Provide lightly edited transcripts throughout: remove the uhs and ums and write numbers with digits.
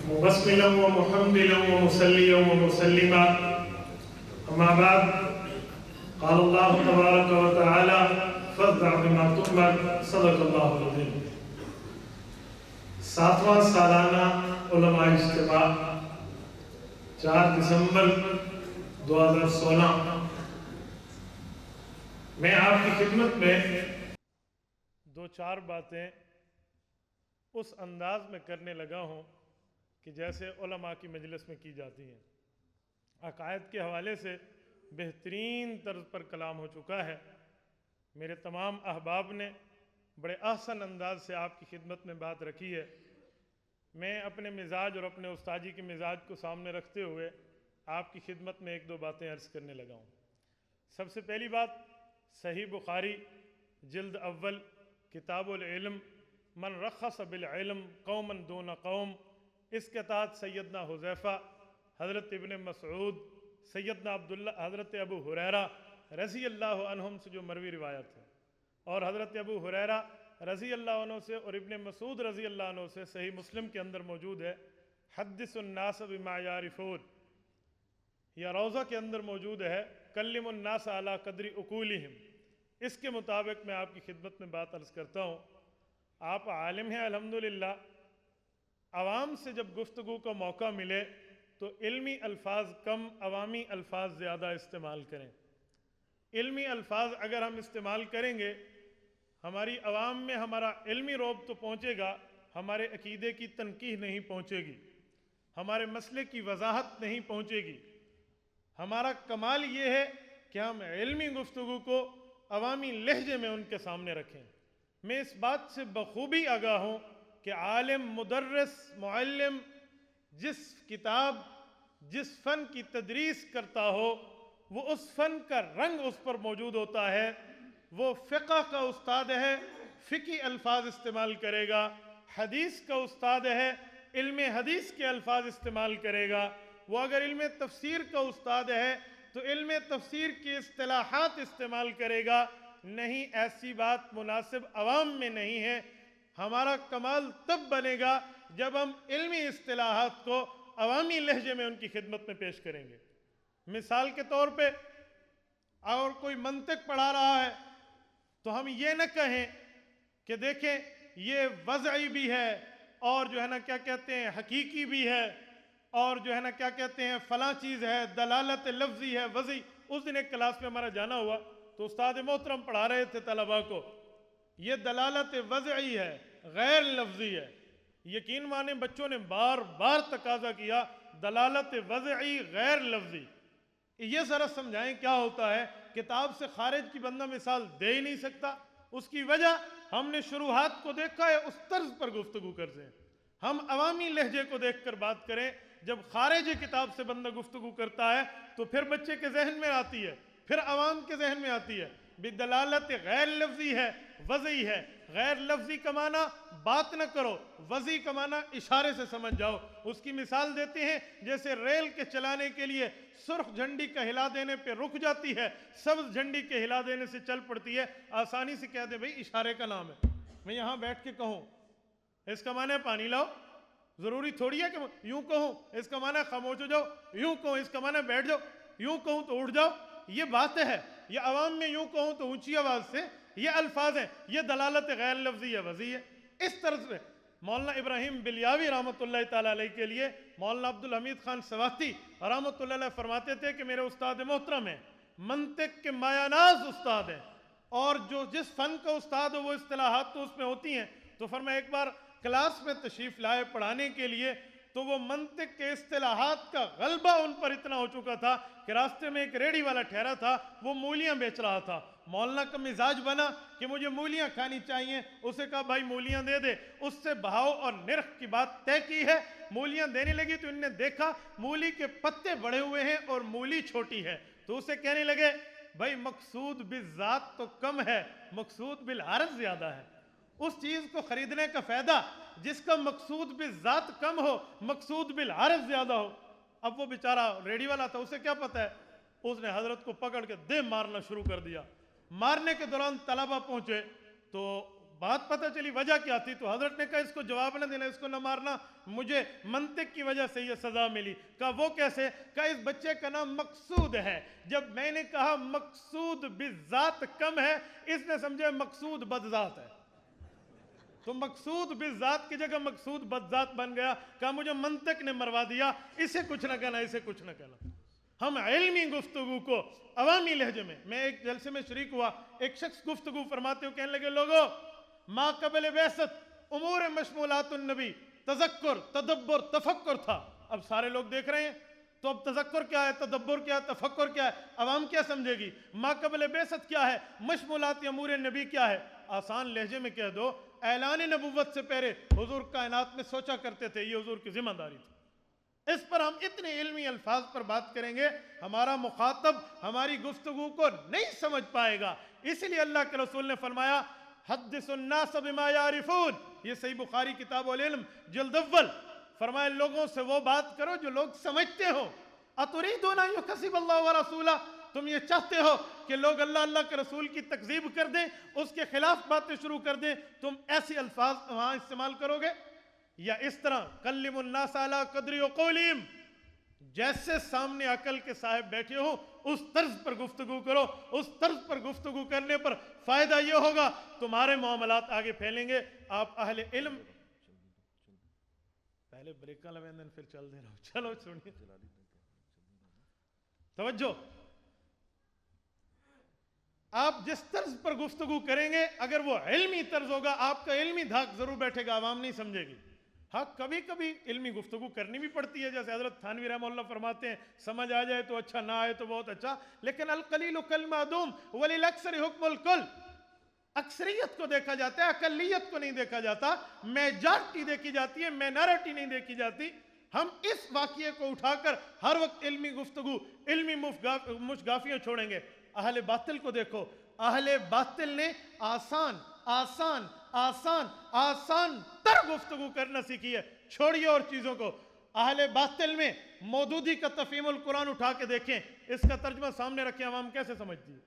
مبسملا ومحمدا ومصليا ومسلما أما بعد قال الله تبارك وتعالى فاصدع بما تؤمر صدق الله العظيم۔ 7واں سالانہ علماء اجتماع 4 دسمبر 2016 میں آپ کی خدمت میں 2-4 باتیں اس انداز میں کرنے لگا ہوں کہ جیسے علماء کی مجلس میں کی جاتی ہیں۔ عقائد کے حوالے سے بہترین طرز پر کلام ہو چکا ہے۔ میرے تمام احباب نے بڑے احسن انداز سے آپ کی خدمت میں بات رکھی ہے۔ میں اپنے مزاج اور اپنے استاد جی کے مزاج کو سامنے رکھتے ہوئے آپ کی خدمت میں 1-2 باتیں عرض کرنے لگا ہوں۔ سب سے پہلی بات، صحیح بخاری جلد اول کتاب العلم من رخص بالعلم قوما دون قوم، اس کے تحت سیدنا حذیفہ، حضرت ابن مسعود، سیدنا عبداللہ، حضرت ابو ہریرہ رضی اللہ عنہم سے جو مروی روایت ہے، اور حضرت ابو ہریرہ رضی اللہ عنہ سے اور ابن مسعود رضی اللہ عنہ سے صحیح مسلم کے اندر موجود ہے۔ حدث الناس بما یعرفون، یا روضہ کے اندر موجود ہے کلم الناس علی قدر عقولہم۔ اس کے مطابق میں آپ کی خدمت میں بات عرض کرتا ہوں۔ آپ عالم ہیں الحمدللہ، عوام سے جب گفتگو کا موقع ملے تو علمی الفاظ کم، عوامی الفاظ زیادہ استعمال کریں۔ علمی الفاظ اگر ہم استعمال کریں گے، ہماری عوام میں ہمارا علمی رعب تو پہنچے گا، ہمارے عقیدے کی تنقیح نہیں پہنچے گی، ہمارے مسئلے کی وضاحت نہیں پہنچے گی۔ ہمارا کمال یہ ہے کہ ہم علمی گفتگو کو عوامی لہجے میں ان کے سامنے رکھیں۔ میں اس بات سے بخوبی آگاہ ہوں کہ عالم، مدرس، معلم جس کتاب، جس فن کی تدریس کرتا ہو، وہ اس فن کا رنگ اس پر موجود ہوتا ہے۔ وہ فقہ کا استاد ہے، فقہی الفاظ استعمال کرے گا۔ حدیث کا استاد ہے، علم حدیث کے الفاظ استعمال کرے گا۔ وہ اگر علم تفسیر کا استاد ہے تو علم تفسیر کی اصطلاحات استعمال کرے گا۔ نہیں، ایسی بات مناسب عوام میں نہیں ہے۔ ہمارا کمال تب بنے گا جب ہم علمی اصطلاحات کو عوامی لہجے میں ان کی خدمت میں پیش کریں گے۔ مثال کے طور پہ، اور کوئی منطق پڑھا رہا ہے تو ہم یہ نہ کہیں کہ دیکھیں یہ وضعی بھی ہے، اور جو ہے نا کیا کہتے ہیں حقیقی بھی ہے، اور جو ہے نا کیا کہتے ہیں فلاں چیز ہے، دلالت لفظی ہے، وضعی۔ اس دن ایک کلاس میں ہمارا جانا ہوا تو استاد محترم پڑھا رہے تھے طلباء کو، یہ دلالت وضعی ہے، غیر لفظی ہے۔ یقین مانیں بچوں نے بار بار تقاضا کیا دلالت وضعی غیر لفظی۔ یہ ذرا سمجھائیں کیا ہوتا ہے؟ کتاب سے خارج کی بندہ مثال دے ہی نہیں سکتا۔ اس کی وجہ ہم نے شروحات کو دیکھا ہے، اس طرز پر گفتگو کرتے ہیں۔ ہم عوامی لہجے کو دیکھ کر بات کریں۔ جب خارج کتاب سے بندہ گفتگو کرتا ہے تو پھر بچے کے ذہن میں آتی ہے، پھر عوام کے ذہن میں آتی ہے بدلالت غیر لفظی ہے، وضعی ہے۔ غیر لفظی کا معنی بات نہ کرو، وضعی کا معنی اشارے سے سمجھ جاؤ۔ اس کی مثال دیتے ہیں جیسے ریل کے چلانے کے لیے سرخ جھنڈی کا ہلا دینے پہ رک جاتی ہے، سبز جھنڈی کے ہلا دینے سے چل پڑتی ہے۔ آسانی سے کہہ دے بھئی اشارے کا نام ہے، میں یہاں بیٹھ کے کہوں اس کا معنی ہے پانی لاؤ، ضروری تھوڑی ہے کہ یوں کہوں اس کا معنی خاموش ہو جاؤ، یوں کہوں اس کا معنی بیٹھ جاؤ، یوں کہوں تو اٹھ جاؤ۔ یہ بات ہے، یہ عوام میں یوں کہوں تو اونچی آواز سے، یہ الفاظ ہیں، یہ دلالت غیر لفظی ہے، وضعی ہے۔ اس طرز سے مولانا ابراہیم بلیاوی رحمۃ اللہ تعالیٰ علیہ کے لیے مولانا عبدالحمید خان سواتی رحمۃ اللہ علیہ فرماتے تھے کہ میرے استاد محترم ہیں، منطق کے مایہ ناز استاد ہیں، اور جو جس فن کا استاد ہو وہ اصطلاحات تو اس میں ہوتی ہیں۔ تو فرمایا ایک بار کلاس میں تشریف لائے پڑھانے کے لیے تو وہ منطق کے اصطلاحات کا غلبہ ان پر اتنا ہو چکا تھا کہ راستے میں ایک ریڑھی والا ٹھہرا تھا، وہ مولیاں بیچ رہا تھا۔ مولانا کا مزاج بنا کہ مجھے مولیاں کھانی چاہیے، اسے کہا بھائی مولیاں دے دے۔ اس سے بہاؤ اور نرخ کی بات طے کی ہے، مولیاں دینے لگی تو انہوں نے دیکھا مولی کے پتے بڑے ہوئے ہیں اور مولی چھوٹی ہے، تو اسے کہنے لگے بھائی مقصود بالذات تو کم ہے، مقصود بالعرض زیادہ ہے۔ اس چیز کو خریدنے کا فائدہ جس کا مقصود بالذات کم ہو، مقصود بالعرض زیادہ ہو۔ اب وہ بیچارہ ریڈی والا تھا، اسے کیا پتہ ہے، اس نے حضرت کو پکڑ کے دے مارنا شروع کر دیا۔ مارنے کے دوران طلبہ پہنچے تو बात पता चली वजह क्या थी, तो हजरत ने कहा इसको जवाब न देना, इसको न मारना, मुझे मंतिक की वजह से ये सजा मिली। कहा वो कैसे? कहा इस बच्चे का नाम मकसूद है। जब मैंने कहा मकसूद बिज़ात कम है, इसने समझे मकसूद बदजात है, तो मकसूद बिज़ात की जगह मकसूद बदजात बन गया। कहा मुझे मंतिक ने मरवा दिया, इसे कुछ न कहना, इसे कुछ न कहना। हम इल्मी गुफ्तगू को अवामी लहजे में, मैं एक जलसे में शरीक हुआ, एक शख्स गुफ्तगू फरमाते हुए कहने लगे, लोगों मा कबल बैसत उमूर मशमूलातुन नबी तज़क्कुर तदब्बुर तफक्कुर था। अब सारे लोग देख रहे हैं, तो अब तज़क्कुर क्या है, तदब्बुर क्या है, तफक्कुर क्या है, अवाम क्या समझेगी? मा कबल बैसत क्या है, मशमूलात उमूर नबी क्या है? आसान लहजे में कह दो, ऐलान नबुव्वत से पहले हुजूर कायनात में सोचा करते थे, ये हुजूर की जिम्मेदारी थी। इस पर हम इतने इल्मी अल्फाज पर बात करेंगे, हमारा मुखातब हमारी गुफ्तगू को नहीं समझ पाएगा। इसलिए अल्लाह के रसूल ने फरमाया हद्दिसुन्नास बिमा यारिफून, ये सही बुखारी किताब उल इल्म जिल्द अव्वल, फरमाया लोगों से वो बात करो जो लोग समझते हो। अतुरीदून अन युकज़्ज़िबल्लाहु व रसूला, तुम ये चाहते हो कि लोग अल्लाह अल्लाह के रसूल की तकज़ीब कर दें, उसके खिलाफ बातें शुरू कर दें, तुम ऐसे अल्फाज वहां इस्तेमाल करोगे? या इस तरह कल्लिमुन्नास अला क़द्रि क़ौलिहिम, जैसे सामने अकल के साहब बैठे हो उस तर्ज पर गुफ्तगू करो। उस तर्ज पर गुफ्तगू करने पर फायदा ये होगा तुम्हारे मामलात आगे फैलेंगे। आप अहले इल्म, पहले ब्रेक का लवेंदन फिर चल दे रहा हूं, चलो सुनिए तवज्जो। आप जिस तर्ज पर गुफ्तगू करेंगे, अगर वो इल्मी तर्ज होगा, आपका इल्मी धाक जरूर बैठेगा, आवाम नहीं समझेगी। हाँ, कभी कभी इल्मी गुफ्तगू करनी भी पड़ती है, जैसे हजरत थानवी रहमतुल्लाह फरमाते हैं, समझ आ जाए तो अच्छा, ना आए तो बहुत अच्छा, लेकिन अल कलीलु कल मादूम वलिल अक्सर हुक्मुल कुल, अक्सरियत को देखा जाता है, अकलियत को नहीं देखा जाता, मेजॉरिटी देखी जाती है, माइनॉरिटी नहीं देखी जाती। हम इस वाक़ये को उठाकर हर वक्त इल्मी गुफ्तगू, इल्मी मुशगाफियाँ छोड़ेंगे। अहले बातिल को देखो, अहले बातिल ने आसान आसान आसान आसान तर गुफ्तगू करना सीखी है, छोड़िए और चीज़ों को। अहले बातिल में मौदूदी का तफहीमुल कुरान उठा के देखें, इसका तर्जमा सामने रखें, आवाम कैसे समझती है।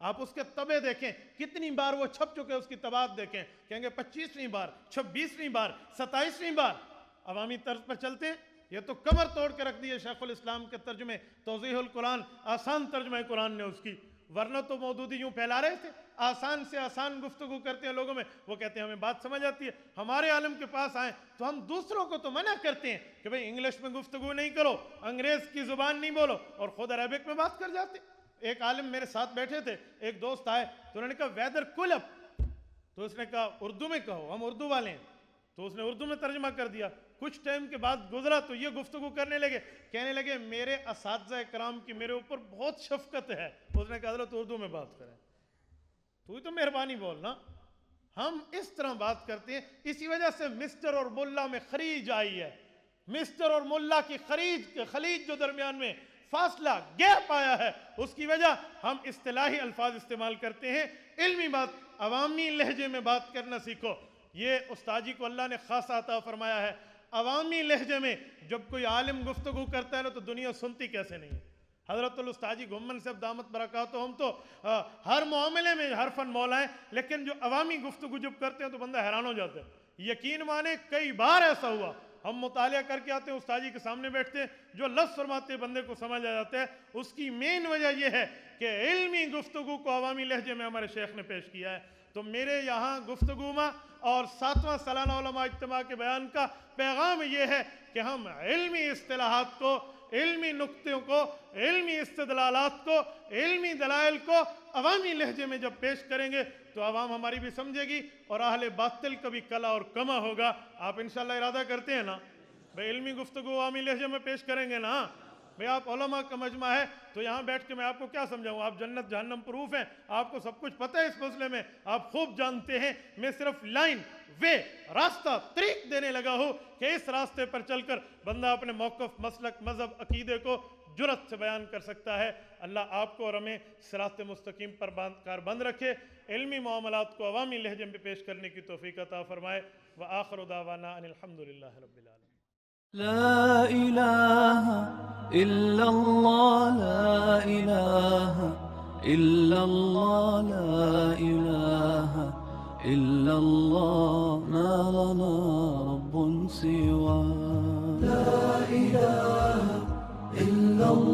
आप उसके तबे देखें, कितनी बार वो छप चुके, उसकी तबाद देखें, कहेंगे 25वीं बार, 26वीं बार, 27वीं बार। अवामी तर्ज पर चलते हैं, ये तो कमर तोड़ के रख दी है शेखुल इस्लाम के तर्जमे तौज़ीहुल कुरान, आसान तर्जमा कुरान ने उसकी, वरना तो मौदूदी यूं फैला रहे थे, आसान से आसान गुफ्तगू करते हैं लोगों में, वो कहते हैं हमें बात समझ आती है। हमारे आलम के पास आए तो हम दूसरों को तो मना करते हैं कि भाई इंग्लिश में गुफ्तगू नहीं करो, अंग्रेज की जुबान नहीं बोलो, और खुद अरबिक में बात कर जाते। एक आलिम मेरे साथ बैठे थे, एक दोस्त आए तो उन्होंने कहा वेदर कुलअप, तो उसने कहा उर्दू में कहो, हम उर्दू वाले हैं, तो उसने उर्दू में तर्जमा कर दिया। कुछ टाइम के बाद गुजरा तो ये गुफ्तगू करने लगे, कहने लगे मेरे असातिज़ा कराम की मेरे ऊपर बहुत शफकत है। उसने कहा हज़रत उर्दू में बात करें, तू ही तो मेहरबानी बोल ना। हम इस तरह बात करते हैं, इसी वजह से मिस्टर और मुल्ला में खरीज आई है। मिस्टर और मुल्ला की खलीज जो दरमियान में फासला गैप आया है, उसकी वजह हम इस्तिलाही अल्फाज इस्तेमाल करते हैं। इल्मी बात, अवामी लहजे में बात करना सीखो। ये उस्ताद जी को अल्लाह ने खासा अता फरमाया है। अवामी लहजे में जब कोई आलिम गुफ्तगू करता है ना, तो दुनिया सुनती कैसे नहीं है। हज़रतुल उस्ताद जी घुम्मन से दामत बरकातो, हम तो हर मामले में हर फन मौला हैं, लेकिन जो अवामी गुफ्तगू जब करते हैं तो बंदा हैरान हो जाता है। यकीन माने कई बार ऐसा हुआ, हम मुतालिया करके आते हैं, उस्ताद जी के सामने बैठते हैं, जो लफ्ज़ फरमाते बंदे को समझ आ जाता है। उसकी मेन वजह यह है कि इल्मी गुफ्तगू को अवामी लहजे में हमारे शेख ने पेश किया है। तो मेरे यहाँ गुफ्तगू में और 7वां सालाना उलमा इज्तिमा के बयान का पैगाम ये है कि हम इल्मी इस्तिलाहात को, इल्मी नुक्तों को, इल्मी इस्तदलालात को, इल्मी दलाइल को अवामी लहजे में जब पेश करेंगे तो आवाम हमारी भी समझेगी और अहले बातिल का भी कला और कमा होगा। आप इंशाल्लाह इरादा करते हैं ना भाई इल्मी गुफ्तगू अवामी लहजे में पेश करेंगे ना। भाई आप उलमा का मजमा है, तो यहाँ बैठ के मैं आपको क्या समझाऊँ, आप जन्नत जहन्नम प्रूफ हैं, आपको सब कुछ पता है इस मसले में, आप खूब जानते हैं। मैं सिर्फ लाइन, वे, रास्ता, तरीक देने लगा हूँ कि इस रास्ते पर चलकर बंदा अपने मौक़िफ़, मसलक, मज़हब, अकीदे को जुरत से बयान कर सकता है। अल्लाह आपको और हमें सिरात मुस्तकीम पर कारबंद रखे, इल्मी मामलात को अवामी लहजे में पेश करने की तौफ़ीक़ अता फ़रमाए। व आख़िरु दावाना अनिल हम्दुलिल्लाहि रब्बिल आलमीन। لا إله إلا الله لا إله إلا الله لا إله إلا الله ما لنا رب سواه لا إله إلا الله